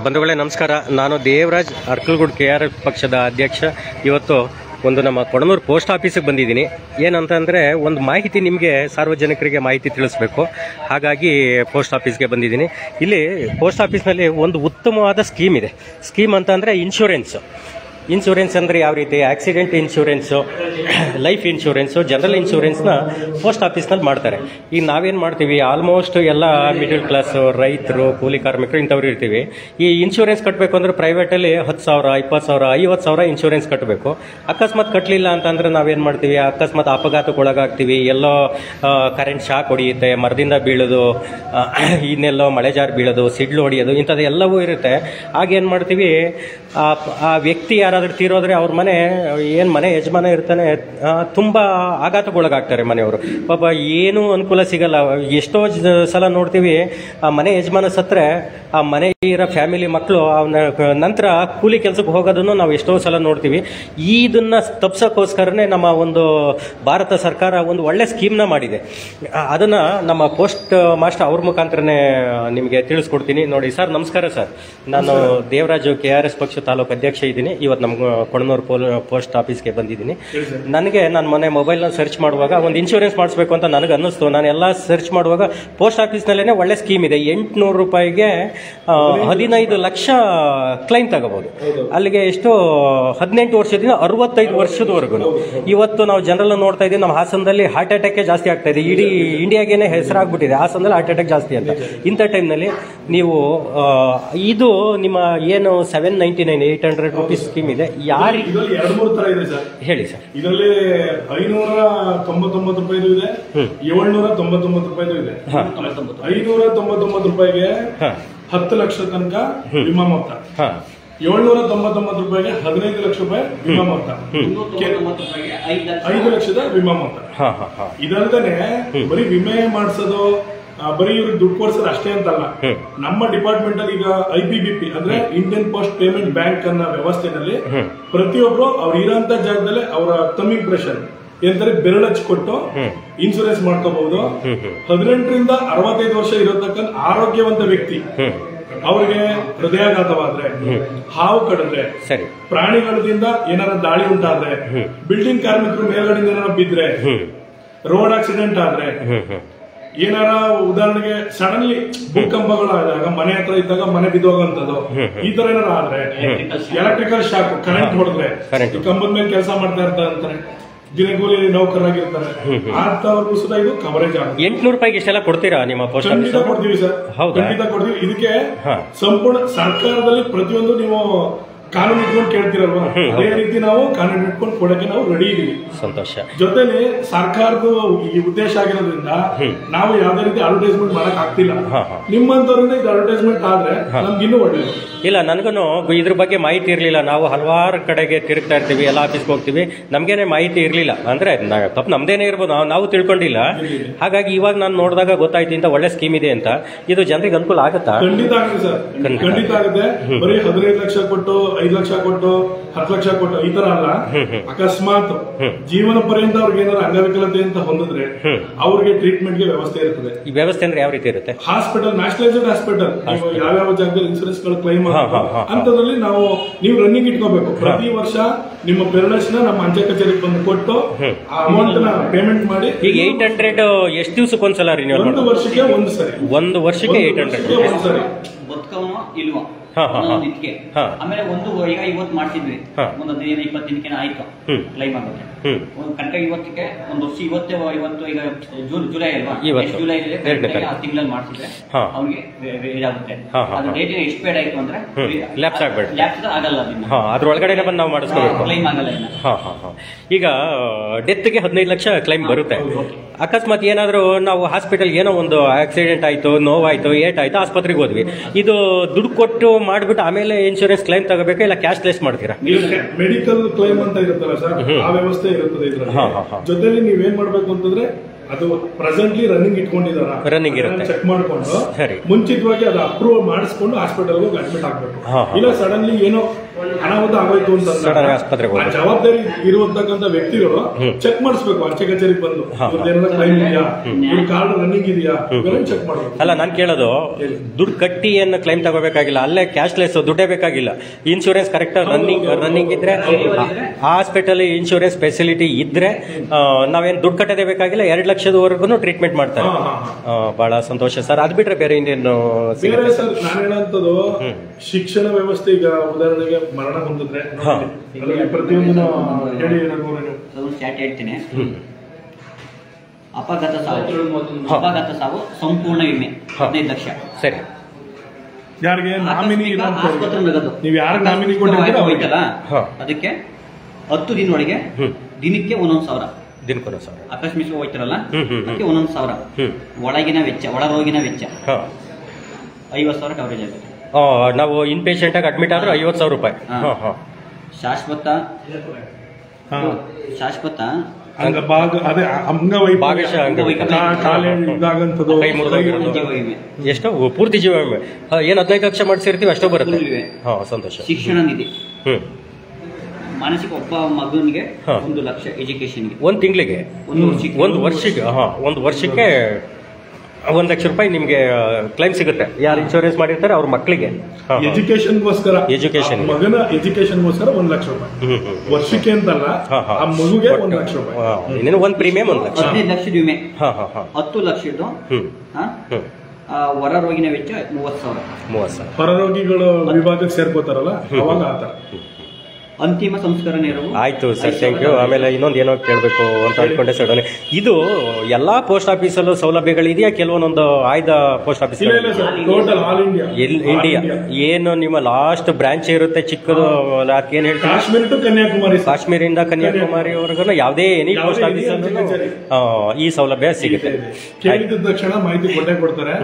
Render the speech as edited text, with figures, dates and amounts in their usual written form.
ಬಂಧುಗಳೇ ನಮಸ್ಕಾರ. ನಾನು ದೇವರಾಜ್ ಅರ್ಕಲ್ಗೂಡು KRS ಪಕ್ಷದ ಅಧ್ಯಕ್ಷ. ಇವತ್ತು ಒಂದು ನಮ್ಮ ಕೊಡನೂರು ಪೋಸ್ಟ್ ಆಫೀಸಿಗೆ ಬಂದಿದ್ದೀನಿ. ಏನಂತಂದರೆ ಒಂದು ಮಾಹಿತಿ ನಿಮಗೆ ಸಾರ್ವಜನಿಕರಿಗೆ ಮಾಹಿತಿ ತಿಳಿಸ್ಬೇಕು. ಹಾಗಾಗಿ ಪೋಸ್ಟ್ ಆಫೀಸ್ಗೆ ಬಂದಿದ್ದೀನಿ. ಇಲ್ಲಿ ಪೋಸ್ಟ್ ಆಫೀಸ್ನಲ್ಲಿ ಒಂದು ಉತ್ತಮವಾದ ಸ್ಕೀಮ್ ಇದೆ. ಸ್ಕೀಮ್ ಅಂತಂದರೆ ಇನ್ಶೂರೆನ್ಸ್ ಅಂದರೆ ಯಾವ ರೀತಿ accident insurance, life insurance, general ಇನ್ಶೂರೆನ್ಸ್ನ ಪೋಸ್ಟ್ ಆಫೀಸ್ನಲ್ಲಿ ಮಾಡ್ತಾರೆ. ಈಗ ನಾವೇನು ಮಾಡ್ತೀವಿ, ಆಲ್ಮೋಸ್ಟ್ ಎಲ್ಲ ಮಿಡಲ್ ಕ್ಲಾಸು, ರೈತರು, ಕೂಲಿ ಕಾರ್ಮಿಕರು ಇಂಥವ್ರು ಇರ್ತೀವಿ. ಈ ಇನ್ಶೂರೆನ್ಸ್ ಕಟ್ಟಬೇಕು ಅಂದರೆ ಪ್ರೈವೇಟಲ್ಲಿ 10,000, 20,000, 50,000 ಇನ್ಶೂರೆನ್ಸ್ ಕಟ್ಟಬೇಕು. ಅಕಸ್ಮಾತ್ ಕಟ್ಟಲಿಲ್ಲ ಅಂತಂದರೆ ನಾವೇನು ಮಾಡ್ತೀವಿ, ಅಕಸ್ಮಾತ್ ಅಪಘಾತಕ್ಕೊಳಗಾಗ್ತೀವಿ, ಎಲ್ಲೋ ಕರೆಂಟ್ ಶಾಕ್ ಹೊಡೆಯುತ್ತೆ, ಮರದಿಂದ ಬೀಳೋದು, ಇನ್ನೆಲ್ಲೋ ಮಳೆ ಜಾರು ಬೀಳೋದು, ಸಿಡ್ಲು ಹೊಡೆಯೋದು, ಇಂಥದ್ದು ಎಲ್ಲವೂ ಇರುತ್ತೆ. ಆಗೇನು ಮಾಡ್ತೀವಿ, ಆ ವ್ಯಕ್ತಿ ಯಾರಾದರೂ ತೀರೋದ್ರೆ ಅವ್ರ ಮನೆ ಯಜಮಾನ ಇರ್ತಾನೆ, ತುಂಬ ಆಘಾತಕ್ಕೊಳಗಾಗ್ತಾರೆ ಮನೆಯವರು. ಪಾಪ ಏನೂ ಅನುಕೂಲ ಸಿಗಲ್ಲ. ಎಷ್ಟೋ ಸಲ ನೋಡ್ತೀವಿ, ಆ ಮನೆ ಯಜಮಾನ ಸತ್ತರೆ ಆ ಮನೆ ಇರೋ ಫ್ಯಾಮಿಲಿ ಮಕ್ಕಳು ಅವನ ನಂತರ ಕೂಲಿ ಕೆಲಸಕ್ಕೆ ಹೋಗೋದನ್ನು ನಾವು ಎಷ್ಟೋ ಸಲ ನೋಡ್ತೀವಿ. ಇದನ್ನು ತಪ್ಸೋಕ್ಕೋಸ್ಕರನೇ ನಮ್ಮ ಒಂದು ಭಾರತ ಸರ್ಕಾರ ಒಂದು ಒಳ್ಳೆ ಸ್ಕೀಮ್ನ ಮಾಡಿದೆ. ಅದನ್ನು ನಮ್ಮ ಪೋಸ್ಟ್ ಮಾಸ್ಟರ್ ಅವ್ರ ಮುಖಾಂತರನೇ ನಿಮಗೆ ತಿಳಿಸ್ಕೊಡ್ತೀನಿ. ನೋಡಿ ಸರ್, ನಮಸ್ಕಾರ ಸರ್. ನಾನು ದೇವರಾಜು KRS ಪಕ್ಷ ತಾಲೂಕು ಅಧ್ಯಕ್ಷ ಇದ್ದೀನಿ. ಇವತ್ತು ನಮ್ಮ ಕೊಡನೂರು ಪೋಸ್ಟ್ ಆಫೀಸ್ಗೆ ಬಂದಿದ್ದೀನಿ. ನಾನು ಮೊನ್ನೆ ಮೊಬೈಲ್ನಲ್ಲಿ ಸರ್ಚ್ ಮಾಡುವಾಗ ಒಂದು ಇನ್ಶೂರೆನ್ಸ್ ಮಾಡಿಸ್ಬೇಕು ಅಂತ ನನಗೆ ಅನ್ನಿಸ್ತು. ನಾನು ಎಲ್ಲ ಸರ್ಚ್ ಮಾಡುವಾಗ ಪೋಸ್ಟ್ ಆಫೀಸ್ನಲ್ಲೇ ಒಳ್ಳೆ ಸ್ಕೀಮ್ ಇದೆ. 800 ರೂಪಾಯಿಗೆ 15 ಲಕ್ಷ ಕ್ಲೈಮ್ ತಗೋಬಹುದು. ಅಲ್ಲಿಗೆ ಎಷ್ಟು 18 ವರ್ಷದಿಂದ 65 ವರ್ಷದವರೆಗೂ. ಇವತ್ತು ನಾವು ಜನರಲ್ ನೋಡ್ತಾ ಇದ್ದೀವಿ, ನಮ್ಮ ಹಾಸನದಲ್ಲಿ ಹಾರ್ಟ್ ಅಟ್ಯಾಕ್ ಜಾಸ್ತಿ ಆಗ್ತಾ ಇದೆ. ಇಡೀ ಇಂಡಿಯಾಗೇನೆ ಹೆಸರಾಗ್ಬಿಟ್ಟಿದೆ ಹಾಸನದಲ್ಲಿ ಹಾರ್ಟ್ ಅಟ್ಯಾಕ್ ಜಾಸ್ತಿ ಅಂತ. ಇಂಥ ಟೈಮ್ನಲ್ಲಿ ನೀವು ಇದು ನಿಮ್ಮ ಏನು 799 800 ರೂಪೀಸ್ ಸ್ಕೀಮ್ ಇದೆ. ಯಾರಿಗೆ 2-3 ತರ ಇದೆ ಸರ್, ಹೇಳಿ ಸರ್. ಇದರಲ್ಲಿ 599 ರೂಪಾಯಿದು ಇದೆ, 799 ರೂಪಾಯಿದು ಇದೆ. 599 ರೂಪಾಯಿಗೆ 10 ಲಕ್ಷ ತನಕ ವಿಮಾ ಮೊತ್ತ, 799 ರೂಪಾಯಿಗೆ 15 ಲಕ್ಷ ರೂಪಾಯಿ ವಿಮಾ ಮೊತ್ತ, 5 ಲಕ್ಷದ ವಿಮಾ ಮೊತ್ತ. ಇದಲ್ದೇನೆ ಬರೀ ವಿಮೆ ಮಾಡಿಸೋದು, ಬರೀ ಇವ್ರಿಗೆ ದುಡ್ಡು ಕೊಡ್ಸೋದು ಅಷ್ಟೇ ಅಂತಲ್ಲ. ನಮ್ಮ ಡಿಪಾರ್ಟ್ಮೆಂಟ್ ಅಲ್ಲಿ ಈಗ IPBP ಅಂದ್ರೆ ಇಂಡಿಯನ್ ಪೋಸ್ಟ್ ಪೇಮೆಂಟ್ ಬ್ಯಾಂಕ್ ಅನ್ನೋ ವ್ಯವಸ್ಥೆನಲ್ಲಿ ಪ್ರತಿಯೊಬ್ರು ಅವ್ರು ಇರೋಂತ ಜಾಗದಲ್ಲಿ ಅವರ ತಮ್ ಇಂಪ್ರೆಷನ್ ಎಂದರೆ ಬೆರಳಚ್ಚಿ ಕೊಟ್ಟು ಇನ್ಶೂರೆನ್ಸ್ ಮಾಡ್ಕೋಬಹುದು. 18ರಿಂದ 65 ವರ್ಷ ಇರತಕ್ಕಂಥ ಆರೋಗ್ಯವಂತ ವ್ಯಕ್ತಿ ಅವ್ರಿಗೆ ಹೃದಯಾಘಾತವಾದ್ರೆ, ಹಾವು ಕಡಿದ್ರೆ, ಪ್ರಾಣಿಗಳಿಂದ ಏನಾರ ದಾಳಿ ಉಂಟಾದ್ರೆ, ಬಿಲ್ಡಿಂಗ್ ಕಾರ್ಮಿಕರು ಮೇಲ್ಗಡೆಯಿಂದ ಏನಾರ ಬಿದ್ರೆ, ರೋಡ್ ಆಕ್ಸಿಡೆಂಟ್ ಆದ್ರೆ, ಏನಾರ ಉದಾಹರಣೆಗೆ ಸಡನ್ಲಿ ಭೂಕಂಪಗಳಾದಾಗ ಮನೆ ಹತ್ರ ಇದ್ದಾಗ ಮನೆ ಬಿದ್ದೋಗಂತದ್ದು, ಈ ತರ ಏನಾರ ಆದ್ರೆ, ಎಲೆಕ್ಟ್ರಿಕಲ್ ಶಾಕ್, ಕರೆಂಟ್ ಹೊಡೆದ್ರೆ, ಕಂಬದ ಮೇಲೆ ಕೆಲಸ ಮಾಡ್ತಾ ಇರ್ತಾರೆ, ದಿನಗೂಲಿ ನೌಕರರಾಗಿರ್ತಾರೆ, ಅಂತವ್ರಿಗೂ ಸುಧಾ ಇದು ಕವರೇಜ್ ಆಗುತ್ತೆ. 800 ರೂಪಾಯಿಗೆ ಇಷ್ಟೆಲ್ಲ ಕೊಡ್ತೀರಾ ನಿಮ್ಮ ಪೋಸ್ಟ್? ಖಂಡಿತ ಕೊಡ್ತೀವಿ ಸರ್, ಖಂಡಿತ ಕೊಡ್ತೀವಿ. ಇದಕ್ಕೆ ಸಂಪೂರ್ಣ ಸರ್ಕಾರದಲ್ಲಿ ಪ್ರತಿಯೊಂದು ನೀವು ಕಾನೂನು ಇಟ್ಕೊಂಡು ಕೇಳ್ತಿರಲ್ವಾ, ಅದೇ ರೀತಿ ನಾವು ಕಾನೂನು ಇಟ್ಕೊಂಡು ಕೊಡಕ್ಕೆ ನಾವು ರೆಡಿ ಇದೀವಿ. ಸಂತೋಷ. ಜೊತೆಲಿ ಸರ್ಕಾರದ ಈ ಉದ್ದೇಶ ಆಗಿರೋದ್ರಿಂದ ನಾವು ಯಾವ್ದೇ ರೀತಿ ಅಡ್ವರ್ಟೈಸ್ಮೆಂಟ್ ಮಾಡಕ್ ಆಗ್ತಿಲ್ಲ. ನಿಮ್ಮಂತವ್ರಿಂದ ಇದು ಅಡ್ವರ್ಟೈಸ್ಮೆಂಟ್ ಆದ್ರೆ ನಮ್ಗೆ ಇನ್ನೂ ಒಳ್ಳೇದು. ಇಲ್ಲ, ನನಗೂ ಇದ್ರ ಬಗ್ಗೆ ಮಾಹಿತಿ ಇರಲಿಲ್ಲ. ನಾವು ಹಲವಾರು ಕಡೆಗೆ ತಿರುಗ್ತಾ ಇರ್ತೀವಿ, ಎಲ್ಲ ಆಫೀಸ್ಗೆ ಹೋಗ್ತೀವಿ, ನಮ್ಗೇನೆ ಮಾಹಿತಿ ಇರಲಿಲ್ಲ. ಅಂದ್ರೆ ತಪ್ಪು ನಮ್ದೇನೆ ಇರ್ಬೋದು, ನಾವು ತಿಳ್ಕೊಂಡಿಲ್ಲ. ಹಾಗಾಗಿ ಇವಾಗ ನಾನು ನೋಡಿದಾಗ ಗೊತ್ತಾಯ್ತು ಇಂತ ಒಳ್ಳೆ ಸ್ಕೀಮ್ ಇದೆ ಅಂತ. ಇದು ಜನರಿಗೆ ಅನುಕೂಲ ಆಗುತ್ತಾ? ಖಂಡಿತ ಆಗುತ್ತೆ ಸರ್, ಖಂಡಿತ ಆಗುತ್ತೆ. ಬರೀ 15 ಲಕ್ಷ ಕೊಟ್ಟು, 5 ಲಕ್ಷ ಕೊಟ್ಟು, 10 ಲಕ್ಷ ಕೊಟ್ಟು ಈ ತರ ಅಲ್ಲ. ಅಕಸ್ಮಾತ್ ಜೀವನ ಪರ್ಯಂತ ಅವ್ರಿಗೆ ಏನಾದ್ರು ಅಂಗವಿಕಲತೆ ಅಂತ ಹೊಂದಿದ್ರೆ ಅವ್ರಿಗೆ ಟ್ರೀಟ್ಮೆಂಟ್ ಗೆ ವ್ಯವಸ್ಥೆ ಇರ್ತದೆ. ಈ ವ್ಯವಸ್ಥೆ ಅಂದ್ರೆ ಯಾವ ರೀತಿ ಇರುತ್ತೆ? ಹಾಸ್ಪಿಟಲ್, ನ್ಯಾಷನಲೈಸ್ಡ್ ಹಾಸ್ಪಿಟಲ್, ಯಾವ್ಯಾವ ಜಾಗದಲ್ಲಿ ಇನ್ಸೂರೆನ್ಸ್ ಗಳು ಕ್ಲೈಮ್ ಅಂತದ್ರಲ್ಲಿ ನೀವು ರನ್ನಿಂಗ್ ಇಟ್ಕೋಬೇಕು. ಪ್ರತಿ ವರ್ಷ ನಿಮ್ಮ ಪೆರಡಸ್ನ ನಮ್ಮ ಅಂಚೆ ಕಚೇರಿಗೆ ಬಂದು ಕೊಟ್ಟು ಆ ಅಮೌಂಟ್ ನ ಪೇಮೆಂಟ್ ಮಾಡಿ. ಈಗ 800 ಎಷ್ಟು ದಿವಸಕ್ಕೊಂದ್ಸಲ ರಿನ್ಯೂವಲ್? 1 ವರ್ಷಕ್ಕೆ ಒಂದು ಸರಿ. 1 ವರ್ಷಕ್ಕೆ 800 ಒಂದು ಸರಿ. ಬದುಕಮ್ಮ ಇಲ್ವಾ ಇದಕ್ಕೆ ಆಮೇಲೆ ಈಗ ಇವತ್ತು ಮಾಡ್ತಿದ್ವಿ, ಒಂದು 15-20 ದಿನಕ್ಕೆ ಆಯ್ತು ಕ್ಲೈಮ್ ಆಗುತ್ತೆ. ಕನಕ ಇವತ್ತಿಗೆ ಒಂದು ವರ್ಷ ಇವತ್ತು ಈಗ ಜುಲೈ ಅಲ್ವಾ, ಜುಲೈ ಆ ತಿಂಗಳಲ್ಲಿ ಮಾಡ್ತಿದ್ರೆ ಅವ್ರಿಗೆ ಇದಾಗುತ್ತೆ. ಅದು ಡೇಟ್ ಎಕ್ಸ್ಪೈರ್ಡ್ ಆಯ್ತು ಅಂದ್ರೆ ಲ್ಯಾಪ್ಸ್ ಆಗಲ್ಲ, ಅದ್ರೊಳಗಡೆ ಬಂದು ನಾವು ಮಾಡಿಸ್ಕೋಬೇಕು, ಕ್ಲೈಮ್ ಆಗಲ್ಲ. ಈಗ ಡೆತ್ಗೆ 15 ಲಕ್ಷ ಕ್ಲೈಮ್ ಬರುತ್ತೆ. ಅಕಸ್ಮಾತ್ ಏನಾದ್ರು ನಾವು ಹಾಸ್ಪಿಟಲ್ ಏನೋ ಒಂದು ಆಕ್ಸಿಡೆಂಟ್ ಆಯ್ತು, ನೋವಾಯ್ತು, ಏಟಾಯ್ತು, ಆಸ್ಪತ್ರೆಗೆ ಹೋದ್ವಿ, ಇದು ದುಡ್ಡು ಕೊಟ್ಟು ಮಾಡ್ಬಿಟ್ಟು ಆಮೇಲೆ ಇನ್ಶೂರೆನ್ಸ್ ಕ್ಲೈಮ್ ತಗೋಬೇಕಾ ಇಲ್ಲ ಕ್ಯಾಶ್ಲೆಸ್ ಮಾಡ್ತೀರಾ? ಮೆಡಿಕಲ್ ಕ್ಲೈಮ್ ಅಂತ ಇರುತ್ತಲ್ಲ ಸರ್, ಆ ವ್ಯವಸ್ಥೆ ಇರುತ್ತದೆ ಇದ್ರಲ್ಲಿ. ಜೊತೆಲಿ ನೀವೇನ್ ಮಾಡ್ಬೇಕು ಅಂತಂದ್ರೆ ಅದು ಪ್ರೆಸೆಂಟ್ಲಿ ರನ್ನಿಂಗ್ ಇಟ್ಕೊಂಡಿದಾರ ರನ್ನಿಂಗ್ ಇರುತ್ತೆ ಚೆಕ್ ಮಾಡ್ಕೊಂಡು ಸರಿ ಮುಂಚಿತವಾಗಿ ಅದು ಅಪ್ರೂವ್ ಮಾಡಿಸ್ಕೊಂಡು ಹಾಸ್ಪಿಟಲ್ ಹೋಗಿ ಅಡ್ಮಿಟ್ ಆಗ್ಬೇಕು. ಇಲ್ಲ ಸಡನ್ಲಿ ಏನೋ ಅನಾಹುತ ಆಗೋಯ್ತು ಅಂತ ಆಸ್ಪತ್ರೆಗೆ ಜವಾಬ್ದಾರಿ ಇರುವಂತಕ್ಕಂಥ ವ್ಯಕ್ತಿಗಳು ಚೆಕ್ ಮಾಡಿಸ್ಬೇಕು ಅಂಚೆ ಕಚೇರಿಗೆ ಬಂದು ಕ್ಲೈಮ್ ಇದೆಯಾ, ಕಾರ್ಡ್ ರನ್ನಿಂಗ್ ಇದೆಯಾ ಚೆಕ್ ಮಾಡ್ಬೇಕು. ಅಲ್ಲ ನಾನು ಕೇಳೋದು ದುಡ್ಡು ಕಟ್ಟಿ ಏನು ಕ್ಲೈಮ್ ತಗೋಬೇಕಾಗಿಲ್ಲ, ಅಲ್ಲೇ ಕ್ಯಾಶ್ಲೆಸ್ ದುಡ್ಡೇ ಬೇಕಾಗಿಲ್ಲ. ಇನ್ಶೂರೆನ್ಸ್ ಕರೆಕ್ಟ್ ರನ್ನಿಂಗ್ ಇದ್ರೆ ಹಾಸ್ಪಿಟಲ್ ಇನ್ಶೂರೆನ್ಸ್ ಫೆಸಿಲಿಟಿ ಇದ್ರೆ ನಾವೇನು ದುಡ್ಡು ಕಟ್ಟೋದೇ ಬೇಕಾಗಿಲ್ಲ. 2 ಲಕ್ಷದವರೆಗೂ ಟ್ರೀಟ್ಮೆಂಟ್ ಮಾಡ್ತಾರೆ. ಬಹಳ ಸಂತೋಷ ಸರ್. ಅದು ಬಿಟ್ರೆ ಬೇರೆ ಇನ್ನೇನು ಬೇರೆ ಸರ್? ನಾನು ಹೇಳೋಂಥದ್ದು ಶಿಕ್ಷಣ ವ್ಯವಸ್ಥೆ. ಈಗ ಉದಾಹರಣೆಗೆ ಮರಣ ಹೊಂದಿದ್ರೆ ಪ್ರತಿಯೊಂದು ಹೇಳಿ ಹೇಳ್ತೀನಿ. ಅಪಘಾತ ಸಾವು ಸಂಪೂರ್ಣ ವಿಮೆ 15 ಲಕ್ಷ. ಸರಿ. ಯಾರಿಗೆ ನಾಮಿನಿ ಆಸ್ಪತ್ರೆ ನಗದು ನೀವು ಯಾರು ನಾಮಿನಿ ಕೊಟ್ಟಿದ್ದೀರಾ ಅದಕ್ಕೆ 10 ದಿನದೊಳಗೆ ದಿನಕ್ಕೆ 1,000 ದಿನಕ್ಕೊಂದು 1,000. ಆಕಸ್ಮಿಕ ಹೋಯ್ತಾರಲ್ಲ ಅದಕ್ಕೆ 1,000 ಒಳಗಿನ ವೆಚ್ಚ, ಒಳ ರೋಗಿನ ವೆಚ್ಚ 50,000 ಕವರೇಜ್ ಆಗುತ್ತೆ. ನಾವು ಇನ್ ಪೇಷಂಟ್ ಆಗಿ ಅಡ್ಮಿಟ್ ಆದ್ರೆ 50,000 ರೂಪಾಯಿ. ಶಾಶ್ವತ ಎಷ್ಟು ಪೂರ್ತಿ ಜೀವ ವಿಮೆ ಏನು 15 ಲಕ್ಷ ಮಾಡಿಸಿರ್ತೀವಿ ಅಷ್ಟೋ ಬರುತ್ತೆ. ಸಂತೋಷ. ಶಿಕ್ಷಣ ನಿಧಿ ಮಾನಸಿಕ ಒಬ್ಬ ಮಗನಿಗೆ 1 ಲಕ್ಷ ಎಜುಕೇಶನ್ಗೆ, 1 ತಿಂಗಳಿಗೆ, 1 ವರ್ಷಕ್ಕೆ 1 ಲಕ್ಷ ರೂಪಾಯಿ ನಿಮ್ಗೆ ಕ್ಲೈಮ್ ಸಿಗುತ್ತೆ. ಯಾರು ಇನ್ಶೂರೆನ್ಸ್ ಮಾಡಿರ್ತಾರೆ ಅವ್ರ ಮಕ್ಕಳಿಗೆ ಎಜುಕೇಶನ್ಗೋಸ್ಕರ, ಮಗನ ಎಜುಕೇಶನ್ಗೋಸ್ಕರ 1 ಲಕ್ಷ ರೂಪಾಯಿ ವರ್ಷಕ್ಕೆ ಅಂತಲ್ಲ, ಆ ಮಗುಗೆ 1 ಲಕ್ಷ ರೂಪಾಯಿ. ಇನ್ನೇನು 1 ಪ್ರೀಮಿಯಂ 1 ಲಕ್ಷ. 15 ಲಕ್ಷದ ವಿಮೆ, 10 ಲಕ್ಷದ್ದು ಹೊರ ರೋಗಿನ ವೆಚ್ಚ 30,000. ಹೊರರೋಗಿಗಳು ವಿಭಾಗಕ್ಕೆ ಸೇರ್ಕೋತಾರಲ್ಲ ಅವಾಗ ಆತ. ಅಂತಿಮ ಸಂಸ್ಕಾರ ನೆರವು. ಆಯ್ತು ಸರ್, ಥ್ಯಾಂಕ್ ಯು. ಆಮೇಲೆ ಇನ್ನೊಂದು ಏನೋ ಕೇಳಬೇಕು ಅಂತ ಅನ್ಕೊಂಡೆ ಸರ್. ಇದು ಎಲ್ಲಾ ಪೋಸ್ಟ್ ಆಫೀಸಲ್ಲೂ ಸೌಲಭ್ಯಗಳಿದೆಯಾ? ಕೆಲವೊಂದೊಂದು ಆಯ್ದ ಪೋಸ್ಟ್ ಆಫೀಸ್ ಇಂಡಿಯಾ ಏನು ನಿಮ್ಮ ಲಾಸ್ಟ್ ಬ್ರಾಂಚ್ ಇರುತ್ತೆ ಚಿಕ್ಕದು, ಏನ್ ಹೇಳ್ತಾರೆ ಕಾಶ್ಮೀರಿಂದ ಕನ್ಯಾಕುಮಾರಿವರೆಗೂ ಯಾವುದೇ ಎನಿ ಪೋಸ್ಟ್ ಆಫೀಸ್ ಈ ಸೌಲಭ್ಯ ಸಿಗುತ್ತೆ. ಕೇಳಿದ ತಕ್ಷಣ ಮಾಹಿತಿ ಕೊಟ್ಟೆ ಕೊಡ್ತಾರೆ.